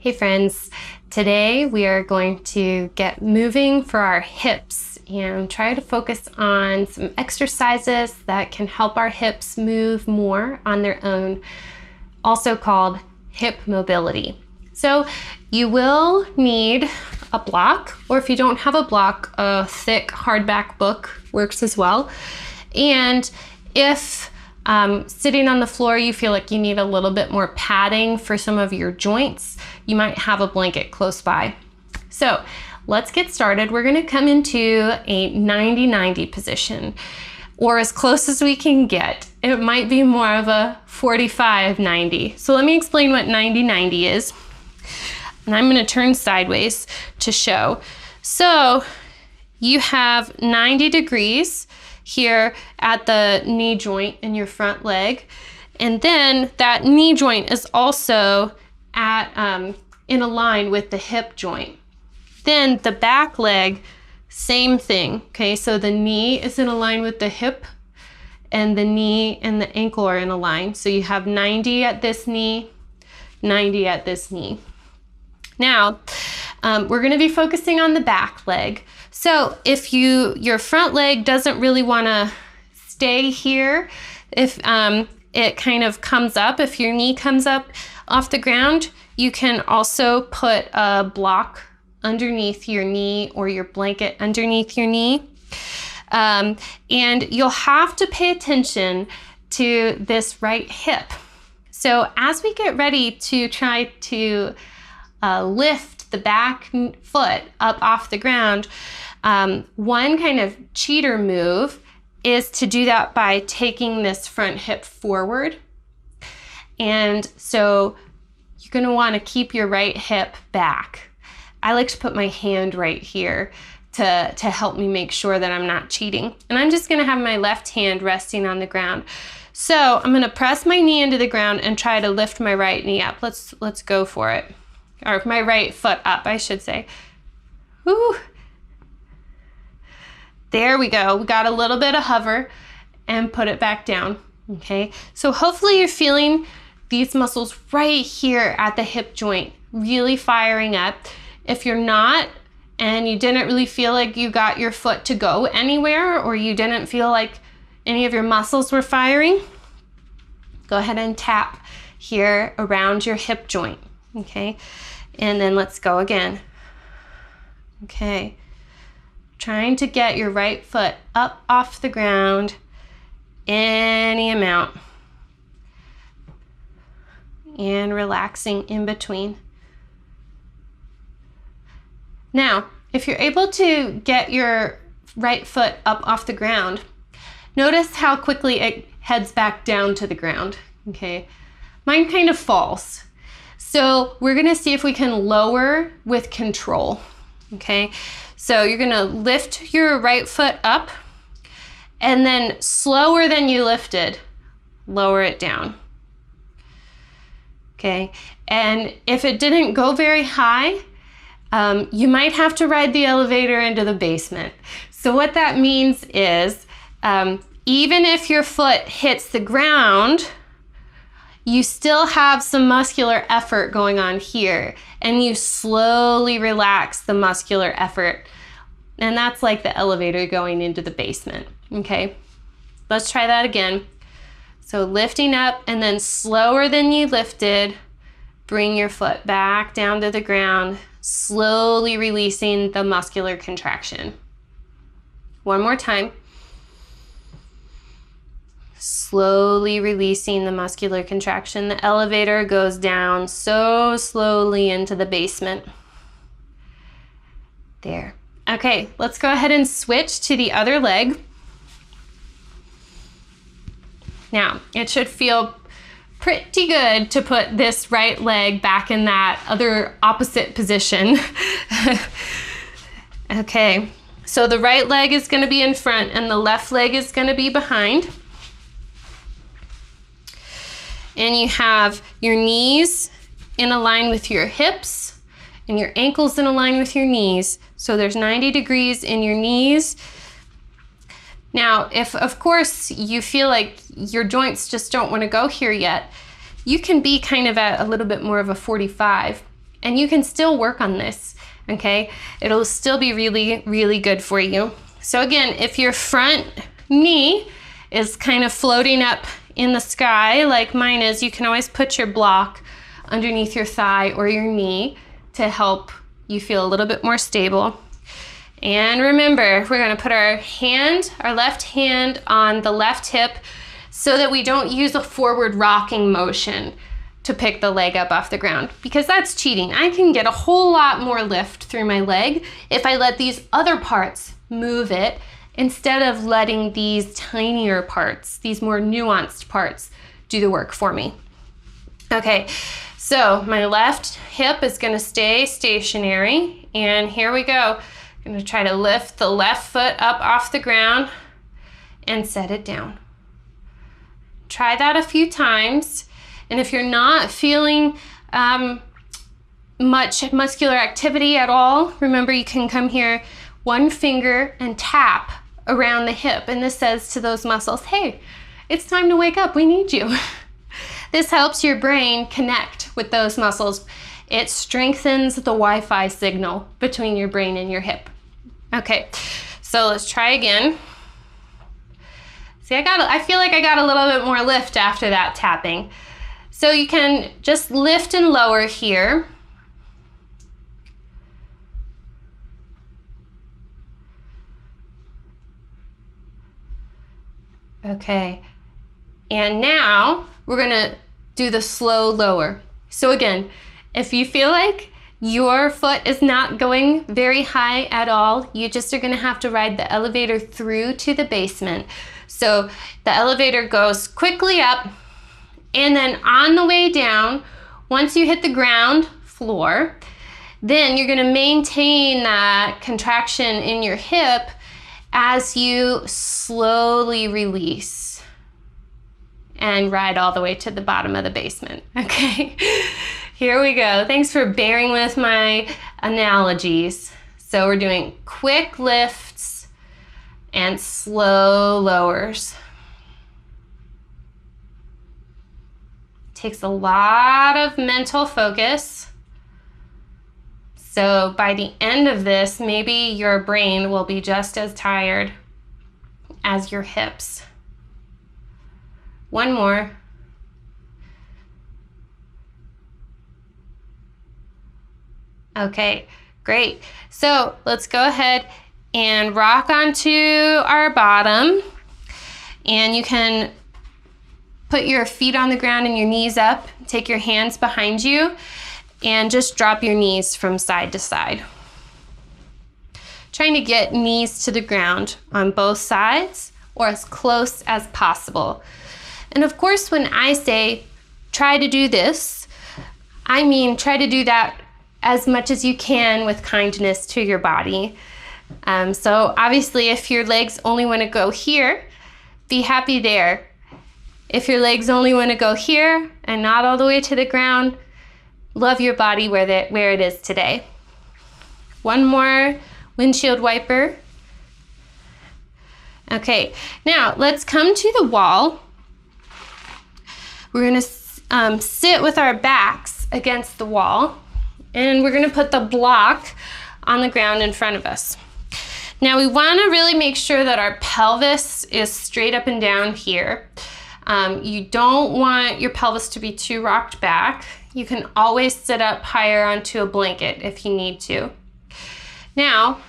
Hey friends, today we are going to get moving for our hips and try to focus on some exercises that can help our hips move more on their own, also called hip mobility. So you will need a block, or if you don't have a block, a thick hardback book works as well. And if sitting on the floor you feel like you need a little bit more padding for some of your joints, you might have a blanket close by. So let's get started. We're gonna come into a 90-90 position, or as close as we can get. It might be more of a 45-90. So let me explain what 90-90 is. And I'm gonna turn sideways to show. So you have 90 degrees here at the knee joint in your front leg. And then that knee joint is also at in a line with the hip joint. Then the back leg, same thing, okay? So the knee is in a line with the hip, and the knee and the ankle are in a line. So you have 90 at this knee, 90 at this knee. Now, we're gonna be focusing on the back leg. So if your front leg doesn't really wanna stay here, if it kind of comes up, if your knee comes up off the ground, you can also put a block underneath your knee or your blanket underneath your knee. And you'll have to pay attention to this right hip. So as we get ready to try to lift the back foot up off the ground, one kind of cheater move is to do that by taking this front hip forward. And so you're gonna wanna keep your right hip back. I like to put my hand right here to help me make sure that I'm not cheating. And I'm just gonna have my left hand resting on the ground. So I'm gonna press my knee into the ground and try to lift my right knee up. Let's go for it. Or my right foot up, I should say. Woo. There we go. We got a little bit of hover and put it back down, okay? So hopefully you're feeling these muscles right here at the hip joint really firing up. If you're not, and you didn't really feel like you got your foot to go anywhere, or you didn't feel like any of your muscles were firing, go ahead and tap here around your hip joint, okay? And then let's go again. Okay. Trying to get your right foot up off the ground any amount. And relaxing in between. Now, if you're able to get your right foot up off the ground, notice how quickly it heads back down to the ground, okay? Mine kind of falls. So we're gonna see if we can lower with control, okay? So you're gonna lift your right foot up, and then slower than you lifted, lower it down. Okay, and if it didn't go very high, you might have to ride the elevator into the basement. So what that means is, even if your foot hits the ground, you still have some muscular effort going on here, and you slowly relax the muscular effort. And that's like the elevator going into the basement, okay? Let's try that again. So lifting up, and then slower than you lifted, bring your foot back down to the ground, slowly releasing the muscular contraction. One more time. Slowly releasing the muscular contraction. The elevator goes down so slowly into the basement. There. Okay, let's go ahead and switch to the other leg. Now, it should feel pretty good to put this right leg back in that other opposite position. Okay, so the right leg is gonna be in front and the left leg is gonna be behind. And you have your knees in a line with your hips and your ankles in a line with your knees. So there's 90 degrees in your knees. Now, if of course you feel like your joints just don't want to go here yet, you can be kind of at a little bit more of a 45. and you can still work on this, okay? It'll still be really, really good for you. So again, if your front knee is kind of floating up in the sky like mine is, you can always put your block underneath your thigh or your knee to help you feel a little bit more stable. And remember, we're gonna put our left hand on the left hip so that we don't use a forward rocking motion to pick the leg up off the ground, because that's cheating. I can get a whole lot more lift through my leg if I let these other parts move it instead of letting these tinier parts, these more nuanced parts, do the work for me. Okay, so my left hip is gonna stay stationary, and here we go. I'm gonna try to lift the left foot up off the ground and set it down. Try that a few times, and if you're not feeling much muscular activity at all, remember you can come here, one finger and tap around the hip, and this says to those muscles, hey, it's time to wake up, we need you. This helps your brain connect with those muscles. It strengthens the Wi-Fi signal between your brain and your hip. Okay, so let's try again. See, I feel like I got a little bit more lift after that tapping. So you can just lift and lower here. Okay, and now we're gonna do the slow lower. So again, if you feel like your foot is not going very high at all, you just are gonna have to ride the elevator through to the basement. So the elevator goes quickly up, and then on the way down, once you hit the ground floor, then you're gonna maintain that contraction in your hip as you slowly release and ride all the way to the bottom of the basement, okay? Here we go. Thanks for bearing with my analogies. So we're doing quick lifts and slow lowers. Takes a lot of mental focus. So by the end of this, maybe your brain will be just as tired as your hips. One more. Okay, great. So let's go ahead and rock onto our bottom, and you can put your feet on the ground and your knees up. Take your hands behind you and just drop your knees from side to side. Trying to get knees to the ground on both sides or as close as possible. And of course, when I say try to do this, I mean try to do that as much as you can with kindness to your body. So obviously, if your legs only want to go here, be happy there. If your legs only want to go here and not all the way to the ground, love your body where it is today. One more windshield wiper. Okay, now let's come to the wall. We're gonna sit with our backs against the wall, and we're gonna put the block on the ground in front of us. Now we wanna really make sure that our pelvis is straight up and down here. You don't want your pelvis to be too rocked back. You can always sit up higher onto a blanket if you need to. Now,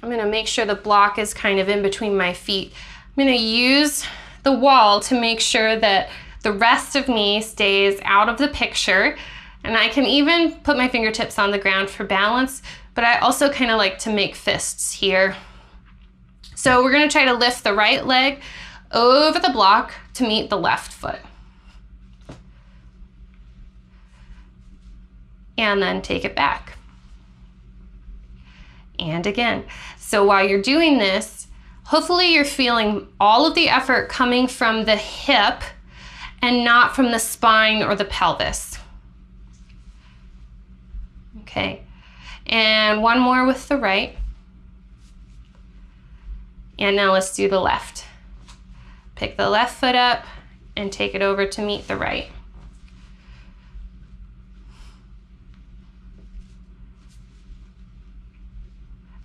I'm gonna make sure the block is kind of in between my feet. I'm gonna use the wall to make sure that the rest of me stays out of the picture, and I can even put my fingertips on the ground for balance, but I also kind of like to make fists here. So we're gonna try to lift the right leg over the block to meet the left foot. And then take it back. And again. So while you're doing this, hopefully you're feeling all of the effort coming from the hip and not from the spine or the pelvis. Okay, and one more with the right. And now let's do the left. Pick the left foot up and take it over to meet the right.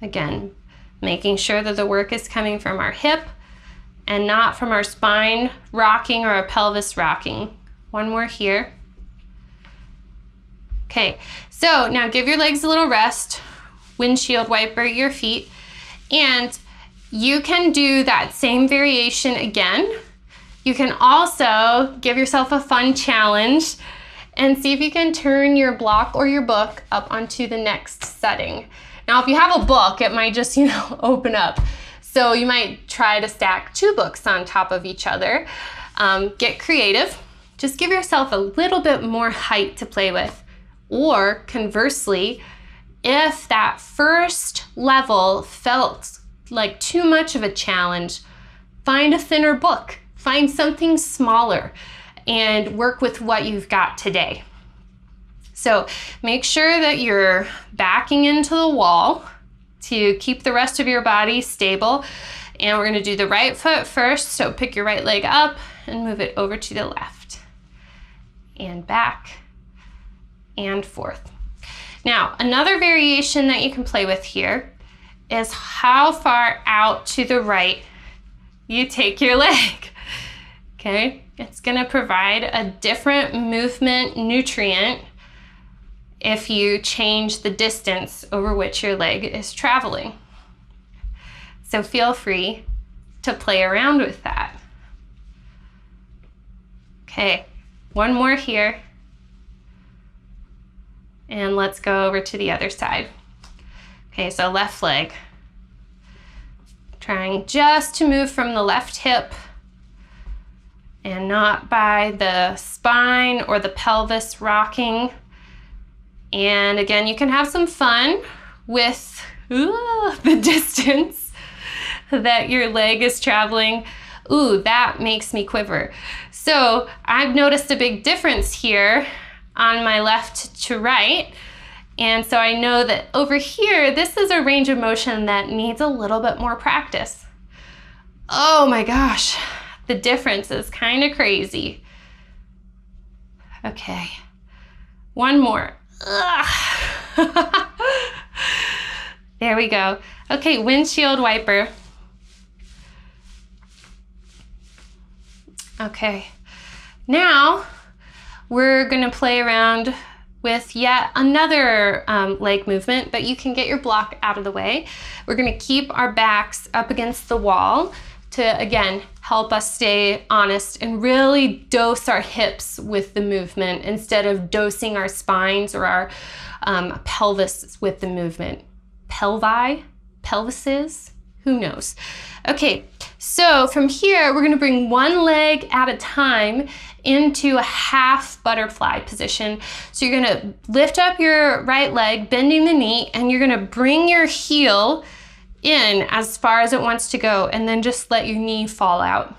Again, making sure that the work is coming from our hip and not from our spine rocking or our pelvis rocking. One more here. Okay, so now give your legs a little rest, windshield wiper your feet, and you can do that same variation again. You can also give yourself a fun challenge and see if you can turn your block or your book up onto the next setting. Now, if you have a book, it might just, open up. So you might try to stack 2 books on top of each other. Get creative. Just give yourself a little bit more height to play with. Or conversely, if that first level felt like too much of a challenge, find a thinner book. Find something smaller and work with what you've got today. So make sure that you're backing into the wall to keep the rest of your body stable. And we're gonna do the right foot first. So pick your right leg up and move it over to the left. And back and forth. Now, another variation that you can play with here is how far out to the right you take your leg. Okay, it's gonna provide a different movement nutrient if you change the distance over which your leg is traveling. So feel free to play around with that. Okay, one more here. And let's go over to the other side. Okay, so left leg. Trying just to move from the left hip and not by the spine or the pelvis rocking. And again, you can have some fun with the distance that your leg is traveling. Ooh, that makes me quiver. So I've noticed a big difference here on my left to right. And so I know that over here, this is a range of motion that needs a little bit more practice. Oh my gosh, the difference is kind of crazy. Okay, one more. There we go. Okay, windshield wiper. Okay, now we're gonna play around with yet another leg movement, but you can get your block out of the way. We're gonna keep our backs up against the wall to, again, help us stay honest and really dose our hips with the movement instead of dosing our spines or our pelvis with the movement. Pelvi, pelvises, who knows? Okay, so from here, we're gonna bring one leg at a time into a half butterfly position. So you're gonna lift up your right leg, bending the knee, and you're gonna bring your heel in as far as it wants to go, and then just let your knee fall out.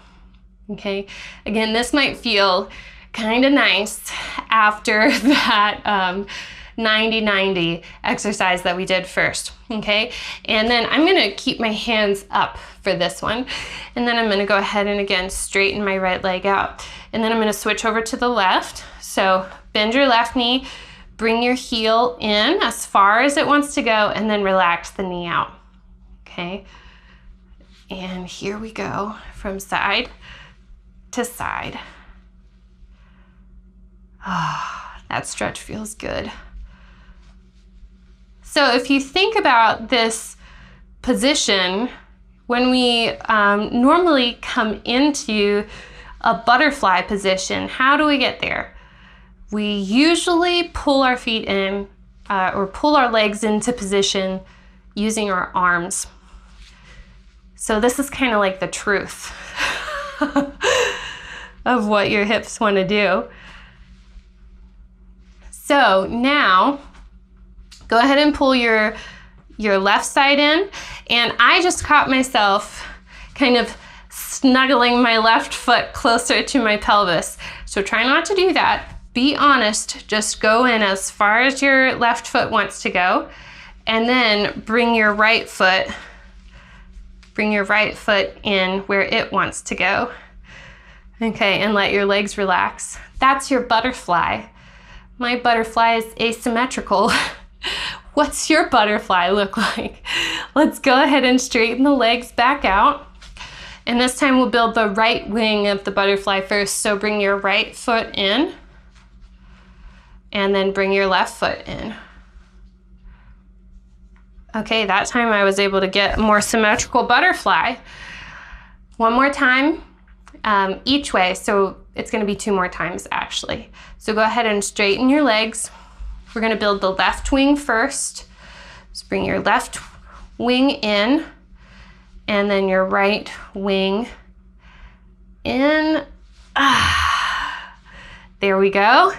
Okay, again, this might feel kind of nice after that 90-90 exercise that we did first. Okay, and then I'm gonna keep my hands up for this one, and then I'm gonna go ahead and again straighten my right leg out, and then I'm gonna switch over to the left. So bend your left knee, bring your heel in as far as it wants to go, and then relax the knee out. Okay, and here we go from side to side. Ah, that stretch feels good. So if you think about this position, when we normally come into a butterfly position, how do we get there? We usually pull our feet in or pull our legs into position using our arms. So this is kind of like the truth of what your hips want to do. So now go ahead and pull your left side in, and I just caught myself kind of snuggling my left foot closer to my pelvis. So try not to do that. Be honest, just go in as far as your left foot wants to go, and then bring your right foot in where it wants to go. Okay, and let your legs relax. That's your butterfly. My butterfly is asymmetrical. What's your butterfly look like? Let's go ahead and straighten the legs back out. And this time we'll build the right wing of the butterfly first. So bring your right foot in and then bring your left foot in. Okay, that time I was able to get a more symmetrical butterfly. One more time, each way. So it's gonna be 2 more times actually. So go ahead and straighten your legs. We're gonna build the left wing first. So bring your left wing in and then your right wing in. There we go.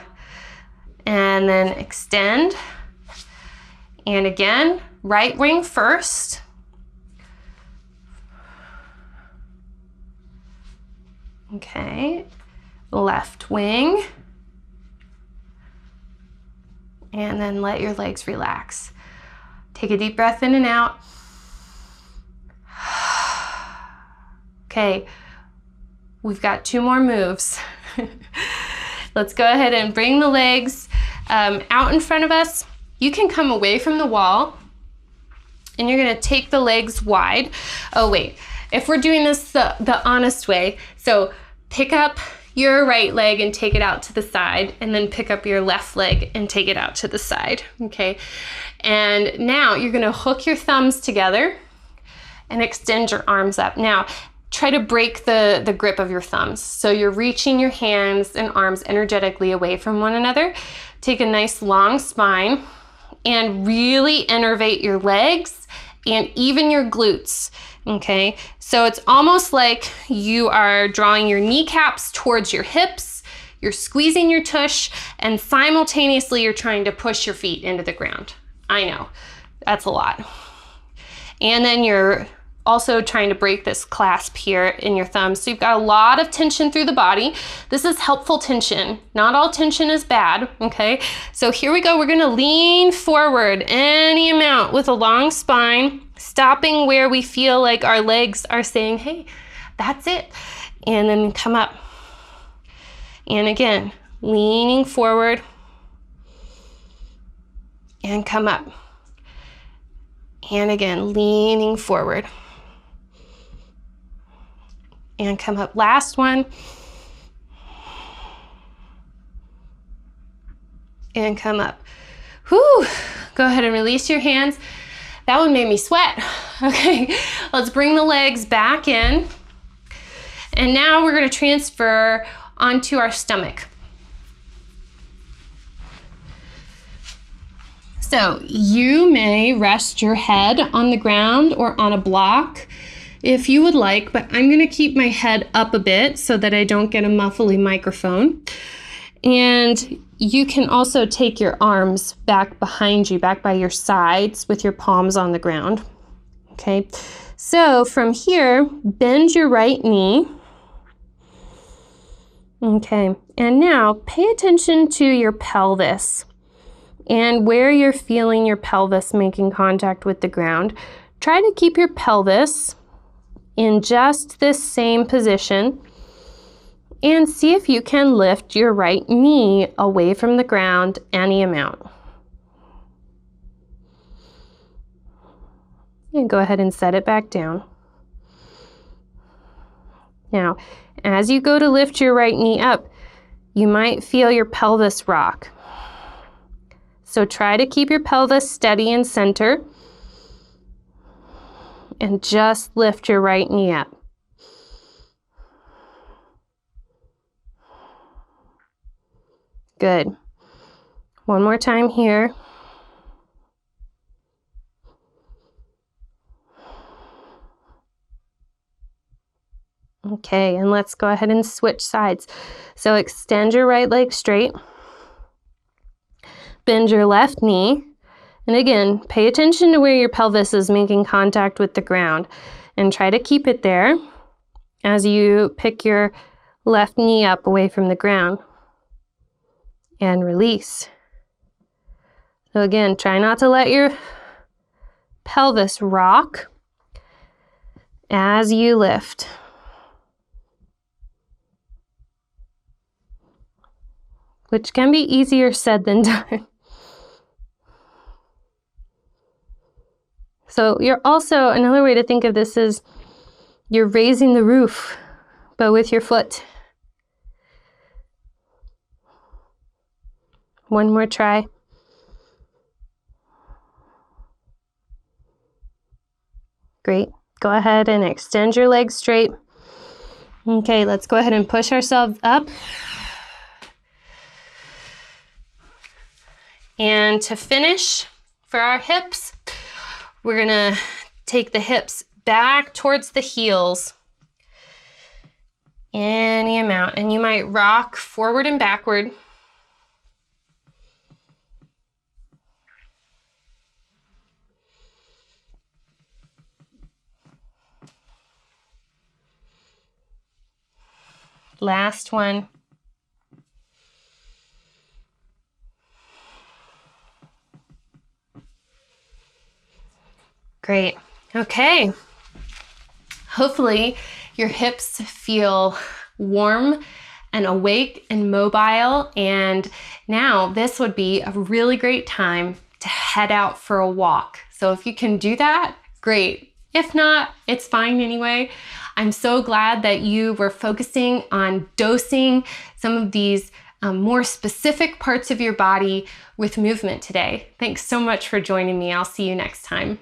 And then extend. And again, right wing first. Okay, left wing. And then let your legs relax. Take a deep breath in and out. Okay, we've got 2 more moves. Let's go ahead and bring the legs out in front of us. You can come away from the wall and you're gonna take the legs wide. Oh wait, if we're doing this the honest way, so pick up your right leg and take it out to the side, and then pick up your left leg and take it out to the side, okay? And now you're gonna hook your thumbs together and extend your arms up. Now, try to break the grip of your thumbs. So you're reaching your hands and arms energetically away from one another. Take a nice long spine and really innervate your legs and even your glutes, okay? So it's almost like you are drawing your kneecaps towards your hips, you're squeezing your tush, and simultaneously you're trying to push your feet into the ground. I know, that's a lot. And then you're also trying to break this clasp here in your thumbs. So you've got a lot of tension through the body. This is helpful tension. Not all tension is bad, okay? So here we go. We're gonna lean forward any amount with a long spine, stopping where we feel like our legs are saying, hey, that's it. And then come up. And again, leaning forward and come up. And again, leaning forward. And come up. Last one. And come up. Whew. Go ahead and release your hands. That one made me sweat. Okay, let's bring the legs back in. And now we're going to transfer onto our stomach. So you may rest your head on the ground or on a block if you would like, but I'm gonna keep my head up a bit so that I don't get a muffly microphone. And you can also take your arms back behind you, back by your sides with your palms on the ground. Okay, so from here, bend your right knee. Okay, and now pay attention to your pelvis and where you're feeling your pelvis making contact with the ground. Try to keep your pelvis in just this same position and see if you can lift your right knee away from the ground any amount. And go ahead and set it back down. Now, as you go to lift your right knee up, you might feel your pelvis rock. So try to keep your pelvis steady and center and just lift your right knee up. Good. One more time here. Okay, and let's go ahead and switch sides. So extend your right leg straight. Bend your left knee. And again, pay attention to where your pelvis is making contact with the ground and try to keep it there as you pick your left knee up away from the ground and release. So again, try not to let your pelvis rock as you lift. Which can be easier said than done. So you're also, another way to think of this is you're raising the roof, but with your foot. One more try. Great. Go ahead and extend your legs straight. Okay, let's go ahead and push ourselves up. And to finish, for our hips, we're gonna take the hips back towards the heels. Any amount, and you might rock forward and backward. Last one. Great. Okay. Hopefully your hips feel warm and awake and mobile. And now this would be a really great time to head out for a walk. So if you can do that, great. If not, it's fine anyway. I'm so glad that you were focusing on dosing some of these more specific parts of your body with movement today. Thanks so much for joining me. I'll see you next time.